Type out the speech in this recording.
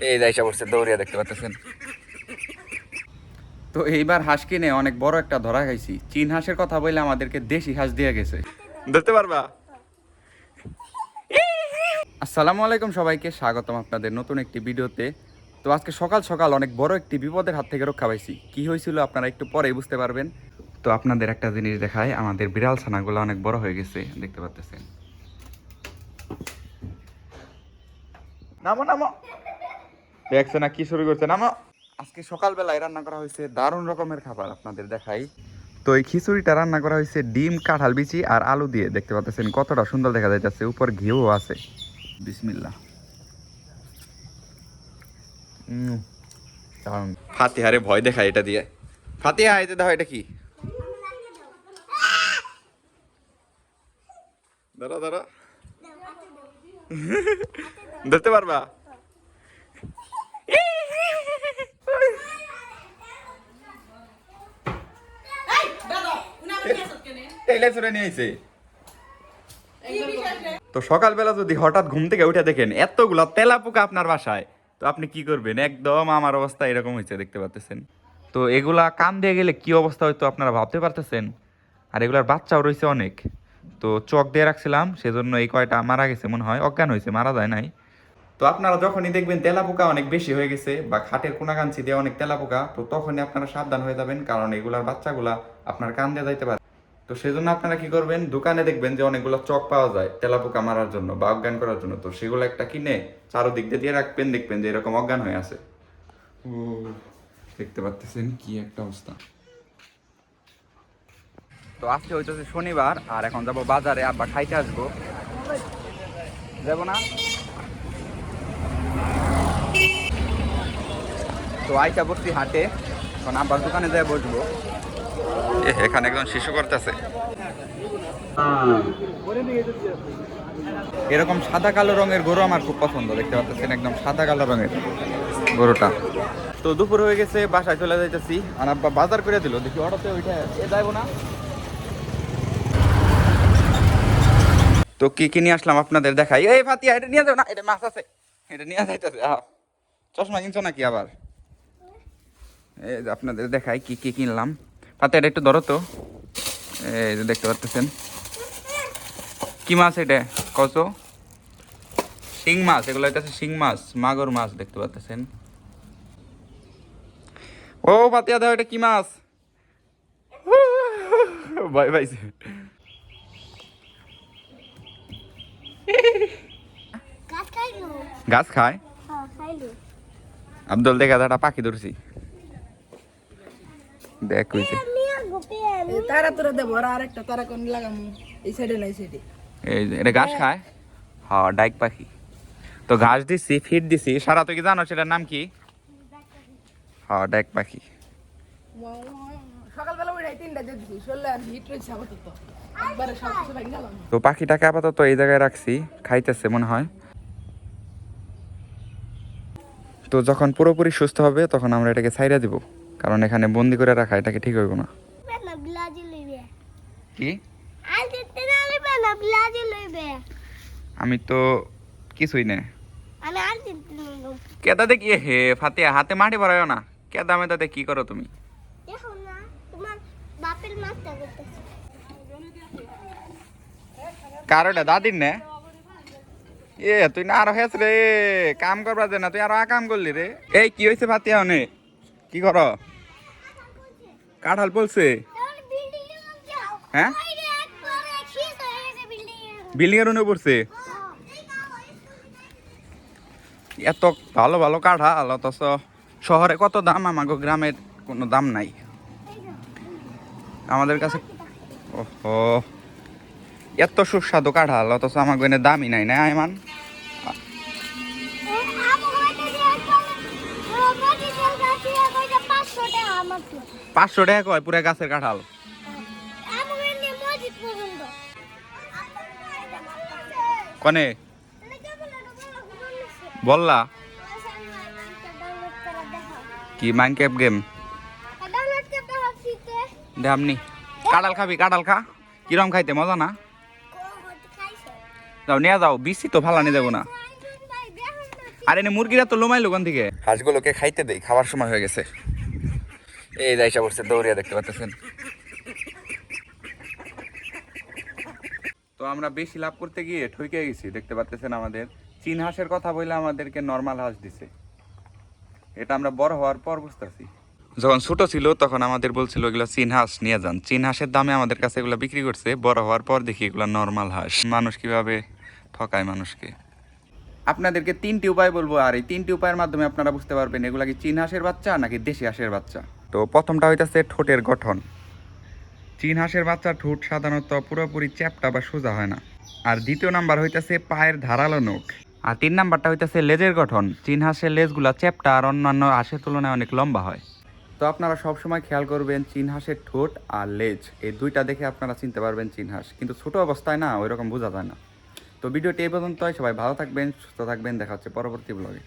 এই যাইসা পড়ছে দৌড়িয়া, দেখতে পাচ্ছেন। তো এইবার হাঁস কিনে অনেক বড় একটা ধরা খাইছি। চীন হাঁসের কথা বলে আমাদেরকে দেশি হাঁস দিয়ে গেছে। ধরতে পারবা? আসসালামু আলাইকুম, সবাইকে স্বাগতম আপনাদের নতুন একটি ভিডিওতে। তো আজকে সকাল সকাল অনেক বড় একটি বিপদের হাত থেকে রক্ষা পাইছি। কি হয়েছিল আপনারা একটু পরেই বুঝতে পারবেন। তো আপনাদের একটা জিনিস দেখায়, আমাদের বিড়াল ছানাগুলো অনেক বড় হয়ে গেছে, দেখতে পাচ্ছেন। নামো নামো, দেখছে না কি শুরু করছে, নামো। আজকে সকালবেলায় রান্না করা হয়েছে দারুণ রকমের খাবার, আপনাদের দেখাই। তো এই খিচুড়িটা রান্না করা হয়েছে ডিম, কাঁঠাল বিচি আর আলু দিয়ে, দেখতে পাচ্ছেন কতটা সুন্দর দেখা যাচ্ছে। উপর ঘিও আছে। বিসমিল্লাহ। ফাতিহারে ভয় দেখায় এটা দিয়ে। ফাতিহা, এতে দেখো এটা কি? ধরো ধরো, ধরতে পারবা? তো সকালবেলা যদি হঠাৎ ঘুম থেকে উঠে দেখেন এতগুলা তেলাপোকা আপনার বাসায়, তো আপনি কি করবেন? একদম আমার অবস্থা এরকম হয়েছে, দেখতে পাচ্ছেন। তো এগুলা কান দিয়ে গেলে কি অবস্থা হয়তো আপনারা ভাবতে পারতেছেন। আর এগুলার বাচ্চাও রয়েছে অনেক। তো চক দিয়ে রাখছিলাম, সেজন্য এই কয়টা মারা গেছে মনে হয়, অজ্ঞান হয়েছে, মারা যায় নাই। তো আপনারা যখনই দেখবেন তেলাপোকা অনেক বেশি হয়ে গেছে বা খাটের কোনাকাঞ্চি দিয়ে অনেক তেলাপোকা, তো তখনই আপনারা সাবধান হয়ে যাবেন, কারণ এগুলার বাচ্চাগুলা আপনার কান দিয়ে যাইতে পারে। তো সেজন্য আপনারা কি করবেন, দোকানে দেখবেন যে অনেকগুলো চক পাওয়া যায় তেলাপোকা মারার জন্য বা অজ্ঞান করার জন্য, তো সেগুলো একটা কিনে চারোদিক দিয়ে রাখবেন, দেখবেন যে এরকম অজ্ঞান হয়ে আছে। ও, দেখতে পাচ্ছেন কি একটা অবস্থা। তো আজকে হইতেছে শনিবার, আর এখন যাবো বাজারে, আব্বা খাইতে আসবো। যাবো না? তো আইসা বসছি হাটে, এখন আব্বার দোকানে যাই বসবো। এখানে একজন শিশু করতেছে। এরকম সাদা কালো রঙের গরু আমার খুব পছন্দ, দেখতে পাচ্ছেন একদম সাদা কালো রঙের গরুটা। তো দুপুর হয়ে গেছে, বাসায় চলে যাইতেছি। আর আব্বা বাজার করে দিল, দেখি অটোতে ওইটা যাইবো না। তো কি কিনে আসলাম আপনাদের দেখাই। এই ফাতিয়া, এটা নিয়ে যাও না, এটা মাছ আছে, এটা নিয়ে যাইতেছে। চশমা কিনছো নাকি আবার? এই যে আপনাদের দেখাই কি কি কিনলাম। ফাতিয়া, এটা একটু ধরো তো। এই যে দেখতে পাচ্ছেন কি মাছ এটা, কচো শিং মাছ, এগুলো হইতেছে শিং মাছ, মাগুর মাছ, দেখতে পাচ্ছেন। ও ফাতিয়া, দাও, এটা কি মাছ? ভয় পাইছে। গাছ খায়? আব্দুল, দেখা একটা পাখি ধরছি, দেখ কইছে। তারা তোরা দেবো, আর একটা তারা কোন লাগামু এই সাইডে নাই সাইডে। এই যে এটা ঘাস খায়। হ্যাঁ, ডাইক পাখি। তো ঘাস দিছি, ফিট দিছি। সারা তুই কি জানো সেটার নাম কি? হ্যাঁ, ডাইক পাখি। সকালবেলা উঠে 3টা দিয়ে দিছি, শরীরে আর হিট রয়েছে আপাতত, একবারে সব কিছু ভেঙে গেলাম। তো পাখিটাকে আপাতত এই জায়গায় রাখছি, খাইতেছে মনে হয়। তো যখন পুরোপুরি সুস্থ হবে তখন আমরা এটাকে ছাইড়া দিব, কারণ এখানে বন্দি করে রাখা এটাকে ঠিক হইব না। কি? আমি তো কিছুই না। কেদা দেখি হে ফাতিয়া, হাতে মাটি ভরাইও না। কেদা মেদাতে কি করো তুমি? কারোটা দাদির নে। তুই না আরো হেস রে, কাম করবা যে না, তুই আরো কাম করলি রে। এই কি হয়েছে ফাতিয়া, অনে কি করো? কাঁঠাল পলছে? হ্যাঁ, বিল্ডিং এর উনে পড়ছে। এত ভালো ভালো কাঁঠাল, অথচ শহরে কত দাম, আমাকে গ্রামের কোনো দাম নাই আমাদের কাছে। ওহো, এত সুস্বাদু কাঁঠাল, অথচ আমাকে এনে দামই নাই না এমান। 500 টাকা কয় পুরা গাছের কাঁঠাল? কনে বললা কি মাইনক্রাফট গেম দামনি? কাঁঠাল খাবি? কাঁঠাল খা, কিরম খাইতে মজা না? যাও নিয়ে যাও, বিসি তো ফালানি যাবো না। আর এনে মুরগিরা তো লোমাইলো ওখান থেকে। হাঁসগুলোকে খাইতে দেই, খাওয়ার সময় হয়ে গেছে। এই যাইসা বসছে দৌড়িয়া, দেখতে পাচ্ছেন। তো আমরা বেশি লাভ করতে গিয়ে ঠকে গেছি, দেখতে পাচ্ছেন। আমাদের চীন হাঁসের কথা বলে আমাদেরকে নর্মাল হাঁস দিছে। এটা আমরা বড় হওয়ার পর বুঝতেছি। যখন ছোট ছিল তখন আমাদের বলছিল এগুলো চীন হাঁস নিয়ে যান, চীন হাঁসের দামে আমাদের কাছে এগুলো বিক্রি করছে। বড় হওয়ার পর দেখি এগুলো নর্মাল হাঁস। মানুষ কিভাবে ঠকায় মানুষকে। আপনাদেরকে 3টি উপায় বলবো, আর এই 3টি উপায়ের মাধ্যমে আপনারা বুঝতে পারবেন এগুলা কি চীন হাঁসের বাচ্চা নাকি দেশি হাঁসের বাচ্চা। তো প্রথমটা হইতাছে ঠোঁটের গঠন। চীন হাঁসের বাচ্চার ঠোঁট সাধারণত পুরোপুরি চ্যাপ্টা বা সোজা হয় না। আর দ্বিতীয় নাম্বার হইতাছে পায়ের ধারালো নখ। আর 3 নাম্বারটা হইতাছে লেজের গঠন। চীন হাঁসের লেজগুলা চ্যাপ্টা আর অন্যান্য হাঁসের তুলনায় অনেক লম্বা হয়। তো আপনারা সবসময় খেয়াল করবেন চীন হাঁসের ঠোঁট আর লেজ, এই দুইটা দেখে আপনারা চিনতে পারবেন চীন হাঁস। কিন্তু ছোট অবস্থায় না ওইরকম বোঝা যায় না। তো ভিডিওটি এই পর্যন্তই। সবাই ভালো থাকবেন, সুস্থ থাকবেন। দেখা হচ্ছে পরবর্তী ব্লগে।